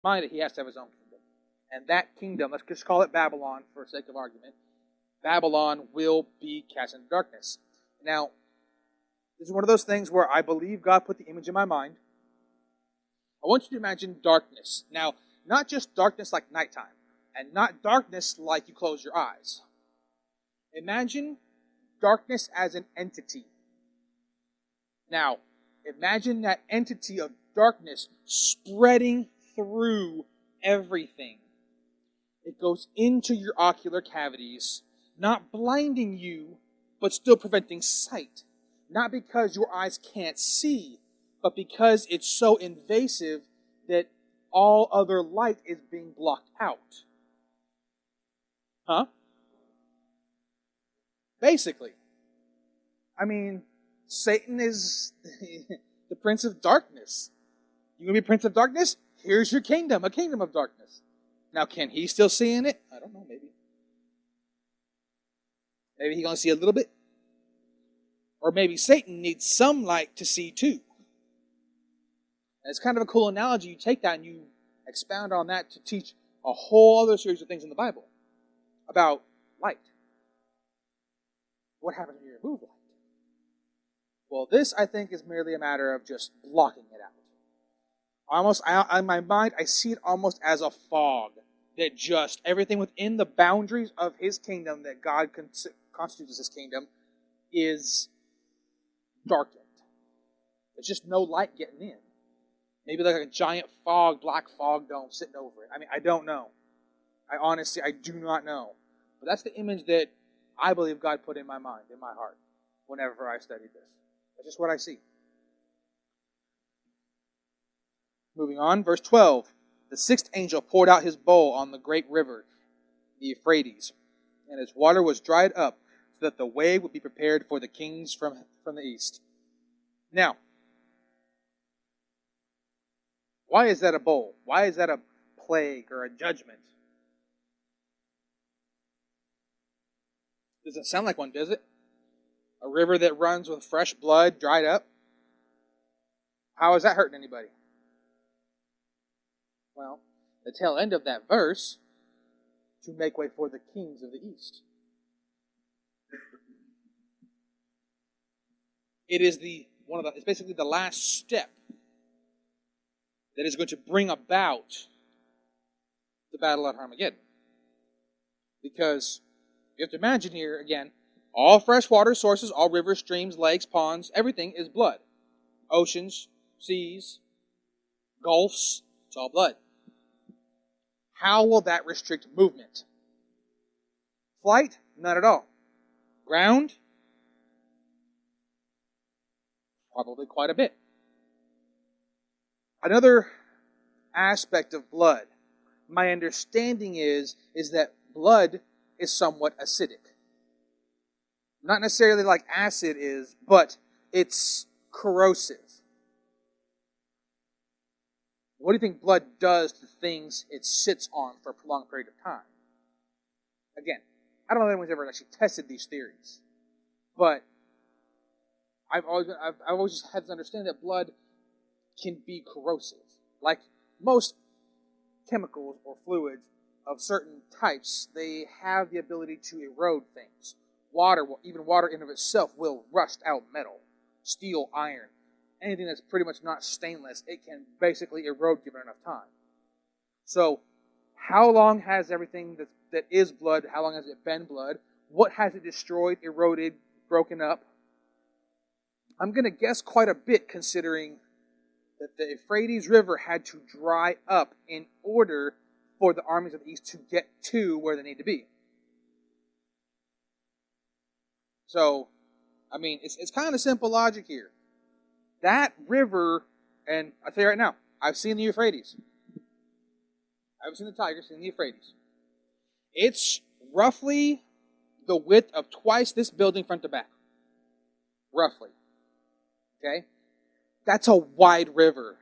mind that he has to have his own kingdom. And that kingdom, let's just call it Babylon for sake of argument, Babylon will be cast into darkness. Now, this is one of those things where I believe God put the image in my mind. I want you to imagine darkness. Now, not just darkness like nighttime, and not darkness like you close your eyes. Imagine darkness as an entity. Now, imagine that entity of darkness spreading through everything. It goes into your ocular cavities, not blinding you, but still preventing sight. Not because your eyes can't see, but because it's so invasive that all other light is being blocked out. Huh? Basically. I mean, Satan is the prince of darkness. You going to be prince of darkness? Here's your kingdom, a kingdom of darkness. Now, can he still see in it? I don't know, maybe. Maybe he can only see a little bit. Or maybe Satan needs some light to see too. And it's kind of a cool analogy. You take that and you expound on that to teach a whole other series of things in the Bible about light. What happens when you remove light? Well, this, I think, is merely a matter of just blocking it out. In my mind, I see it almost as a fog that just everything within the boundaries of his kingdom that God constitutes as his kingdom is darkened. There's just no light getting in. Maybe like a giant fog, black fog dome sitting over it. I mean, I don't know. I do not know. But that's the image that I believe God put in my mind, in my heart, whenever I studied this. That's just what I see. Moving on, verse 12. The sixth angel poured out his bowl on the great river, the Euphrates, and its water was dried up, so that the way would be prepared for the kings from the east. Now, why is that a bowl? Why is that a plague or a judgment? Doesn't sound like one, does it? A river that runs with fresh blood dried up? How is that hurting anybody? Well, the tail end of that verse, to make way for the kings of the east. It's basically the last step that is going to bring about the battle at Armageddon. Because you have to imagine here, again, all freshwater sources, all rivers, streams, lakes, ponds, everything is blood. Oceans, seas, gulfs, it's all blood. How will that restrict movement? Flight? Not at all. Ground? Probably quite a bit. Another aspect of blood, my understanding is that blood is somewhat acidic. Not necessarily like acid is, but it's corrosive. What do you think blood does to things it sits on for a prolonged period of time? Again, I don't know if anyone's ever actually tested these theories, but I've always just had to understand that blood can be corrosive. Like most chemicals or fluids of certain types, they have the ability to erode things. Even water in of itself will rust out metal, steel, iron. Anything that's pretty much not stainless, it can basically erode given enough time. So, how long has everything that is blood, how long has it been blood? What has it destroyed, eroded, broken up? I'm going to guess quite a bit, considering that the Euphrates River had to dry up in order for the armies of the east to get to where they need to be. So, I mean, it's kind of simple logic here. That river, and I'll tell you right now, I've seen the Euphrates. I've seen the Tigris, seen the Euphrates. It's roughly the width of twice this building front to back. Roughly. Okay? That's a wide river.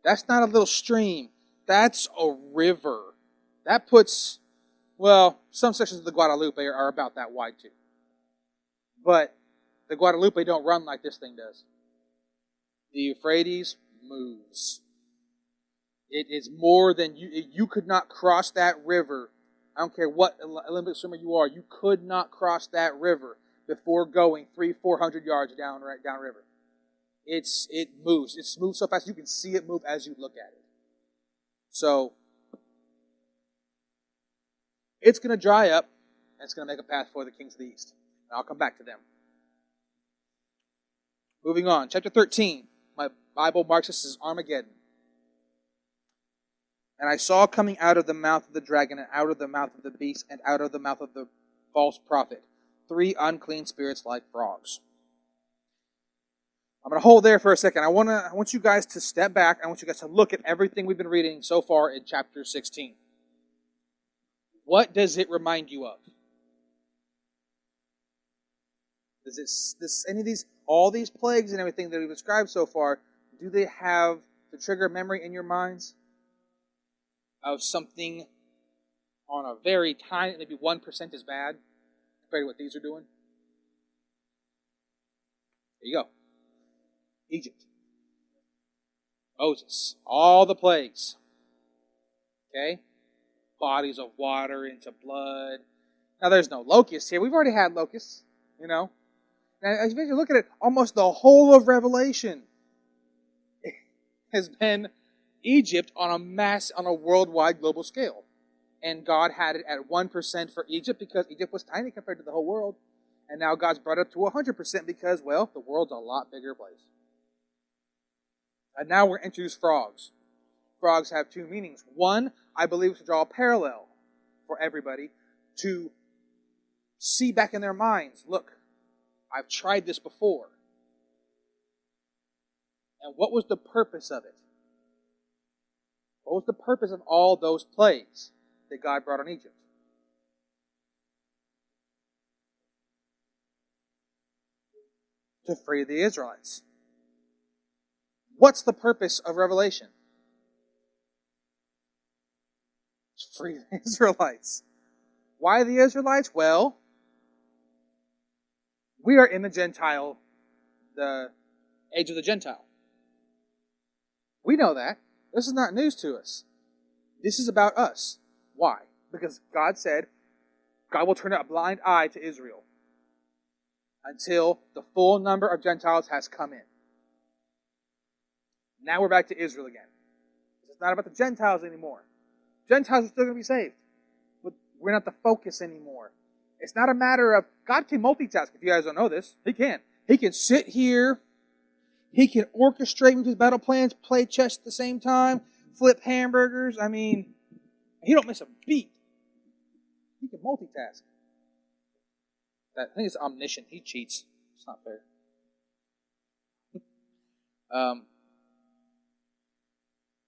That's not a little stream. That's a river. That puts, well, some sections of the Guadalupe are about that wide too. But the Guadalupe don't run like this thing does. The Euphrates moves. It is more than you. You could not cross that river. I don't care what Olympic swimmer you are. You could not cross that river before going 300-400 yards down river. It moves. It moves so fast you can see it move as you look at it. So it's going to dry up, and it's going to make a path for the kings of the east. And I'll come back to them. Moving on, chapter 13. My Bible marks this as Armageddon. And I saw coming out of the mouth of the dragon, and out of the mouth of the beast, and out of the mouth of the false prophet, 3 unclean spirits like frogs. I'm going to hold there for a second. I want you guys to step back. I want you guys to look at everything we've been reading so far in chapter 16. What does it remind you of? Does any of these, all these plagues and everything that we've described so far, do they have to trigger memory in your minds of something on a very tiny, maybe 1% is bad compared to what these are doing? There you go. Egypt. Moses. All the plagues. Okay? Bodies of water into blood. Now there's no locusts here. We've already had locusts, you know. Now as you look at it, almost the whole of Revelation has been Egypt on a worldwide global scale. And God had it at 1% for Egypt because Egypt was tiny compared to the whole world. And now God's brought it up to 100% because, well, the world's a lot bigger place. And now we're introduced frogs. Frogs have 2 meanings. One, I believe, to draw a parallel for everybody to see back in their minds, look, I've tried this before. And what was the purpose of it? What was the purpose of all those plagues that God brought on Egypt? To free the Israelites. What's the purpose of Revelation? To free the Israelites. Why the Israelites? Well, we are in the age of the Gentile. We know that. This is not news to us. This is about us. Why? Because God said, God will turn a blind eye to Israel until the full number of Gentiles has come in. Now we're back to Israel again. It's not about the Gentiles anymore. Gentiles are still going to be saved. But we're not the focus anymore. It's not a matter of, God can multitask. If you guys don't know this, He can. He can sit here. He can orchestrate his battle plans, play chess at the same time, flip hamburgers. I mean, he don't miss a beat. He can multitask. I think it's omniscient. He cheats. It's not fair.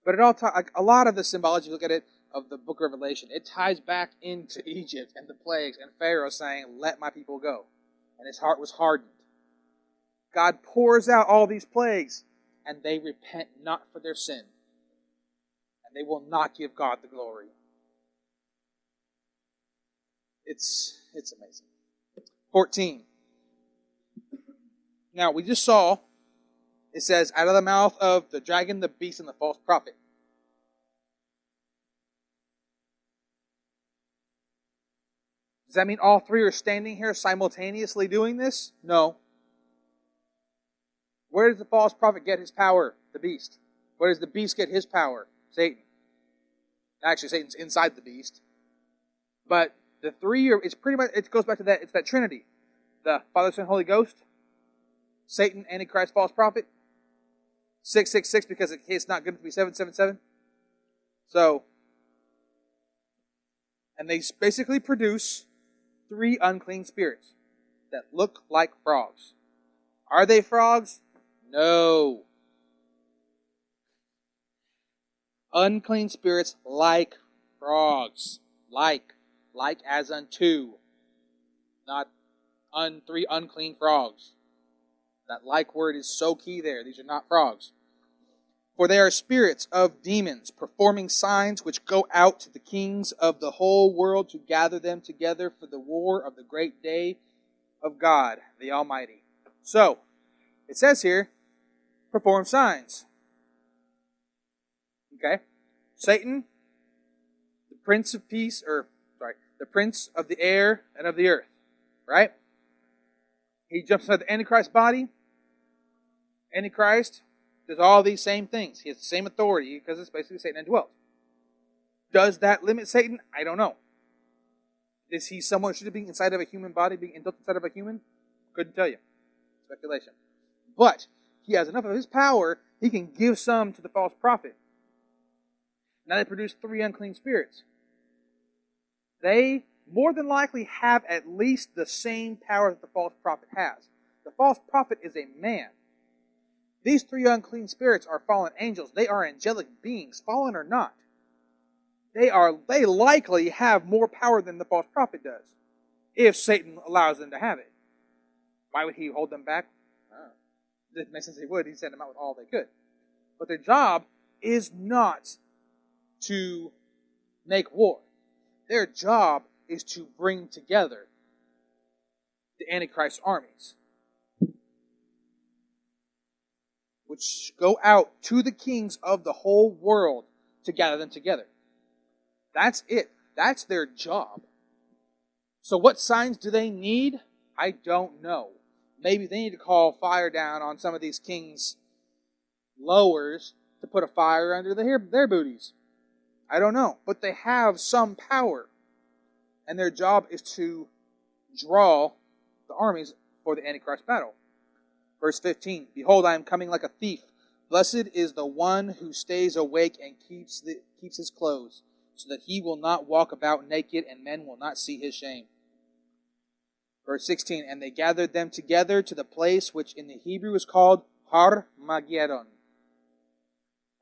But it all a lot of the symbology, look at it, of the book of Revelation, it ties back into Egypt and the plagues and Pharaoh saying, let my people go. And his heart was hardened. God pours out all these plagues, and they repent not for their sin. And they will not give God the glory. It's amazing. 14. Now, we just saw, it says, out of the mouth of the dragon, the beast, and the false prophet. Does that mean all 3 are standing here simultaneously doing this? No. Where does the false prophet get his power? The beast. Where does the beast get his power? Satan. Actually, Satan's inside the beast. But the 3 are, it's pretty much, it goes back to that, it's that Trinity. The Father, Son, Holy Ghost. Satan, Antichrist, false prophet. 666 because it's not good to be 777. So, and they basically produce 3 unclean spirits that look like frogs. Are they frogs? No. Unclean spirits like frogs. Like as unto. Not 3 unclean frogs. That like word is so key there. These are not frogs. For they are spirits of demons, performing signs which go out to the kings of the whole world to gather them together for the war of the great day of God, the Almighty. So, it says here, perform signs. Okay? Satan, the prince of peace, the prince of the air and of the earth, right? He jumps inside the Antichrist body. Antichrist does all these same things. He has the same authority because it's basically Satan indwelt. Does that limit Satan? I don't know. Is he someone who should be inside of a human body, being indwelt inside of a human? Couldn't tell you. Speculation. But he has enough of his power, he can give some to the false prophet. Now they produce 3 unclean spirits. They more than likely have at least the same power that the false prophet has. The false prophet is a man. These 3 unclean spirits are fallen angels. They are angelic beings, fallen or not. They likely have more power than the false prophet does, if Satan allows them to have it. Why would he hold them back? It makes sense he would. He'd send them out with all they could. But their job is not to make war. Their job is to bring together the Antichrist armies, which go out to the kings of the whole world to gather them together. That's it. That's their job. So what signs do they need? I don't know. Maybe they need to call fire down on some of these kings' lowers to put a fire under their booties. I don't know. But they have some power. And their job is to draw the armies for the Antichrist battle. Verse 15, Behold, I am coming like a thief. Blessed is the one who stays awake and keeps his clothes, so that he will not walk about naked, and men will not see his shame. Verse 16, And they gathered them together to the place which in the Hebrew is called Har Magedon.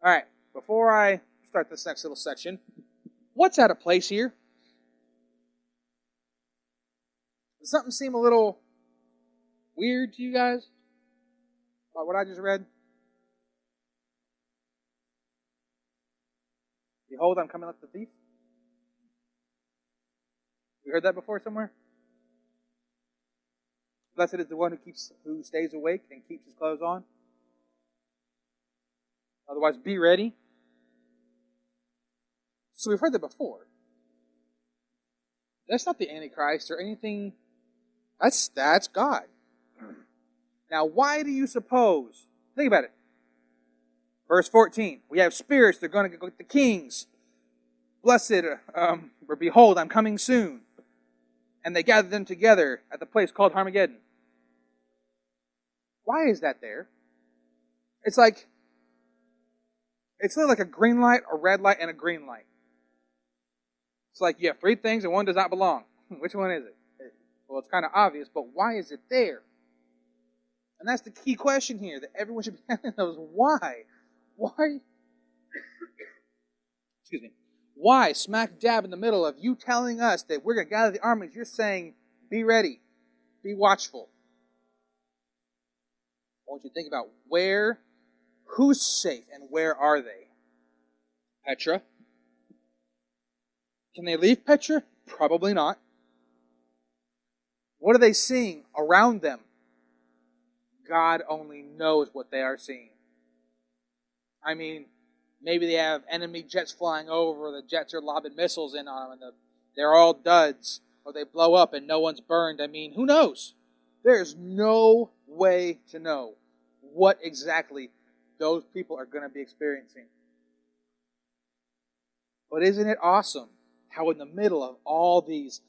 Alright, before I start this next little section, what's out of place here? Does something seem a little weird to you guys about what I just read? Behold, I'm coming like the thief. You heard that before somewhere? Blessed is the one who stays awake and keeps his clothes on. Otherwise, be ready. So we've heard that before. That's not the Antichrist or anything. That's God. Now, why do you suppose? Think about it. Verse 14. We have spirits. They're going to go with the kings. Blessed, or behold, I'm coming soon. And they gathered them together at the place called Armageddon. Why is that there? It's like a green light, a red light, and a green light. It's like you have 3 things and one does not belong. Which one is it? Well, it's kind of obvious, but why is it there? And that's the key question here that everyone should be asking themselves. Why? Why? Excuse me. Why, smack dab in the middle of you telling us that we're going to gather the armies, you're saying, be ready, be watchful. I want you to think about who's safe and where are they? Petra. Can they leave Petra? Probably not. What are they seeing around them? God only knows what they are seeing. I mean, maybe they have enemy jets flying over, the jets are lobbing missiles in on them, and they're all duds, or they blow up and no one's burned. I mean, who knows? There's no way to know what exactly those people are going to be experiencing. But isn't it awesome how in the middle of all these,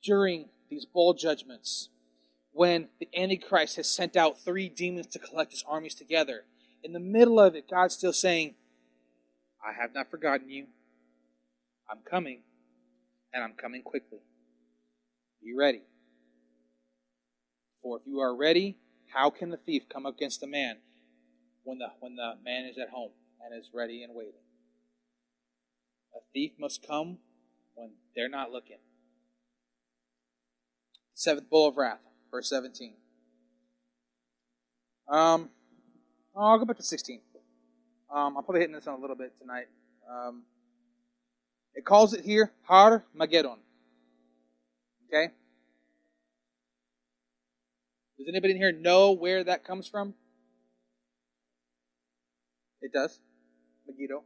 during these bowl judgments, when the Antichrist has sent out 3 demons to collect his armies together, in the middle of it, God's still saying, I have not forgotten you. I'm coming, and I'm coming quickly. Be ready. For if you are ready, how can the thief come against the man when the man is at home and is ready and waiting? A thief must come when they're not looking. 7th bowl of wrath, verse 17. I'll go back to 16. I'll probably hit this on a little bit tonight. It calls it here Har Magedon. Okay? Does anybody in here know where that comes from? It does. Megiddo.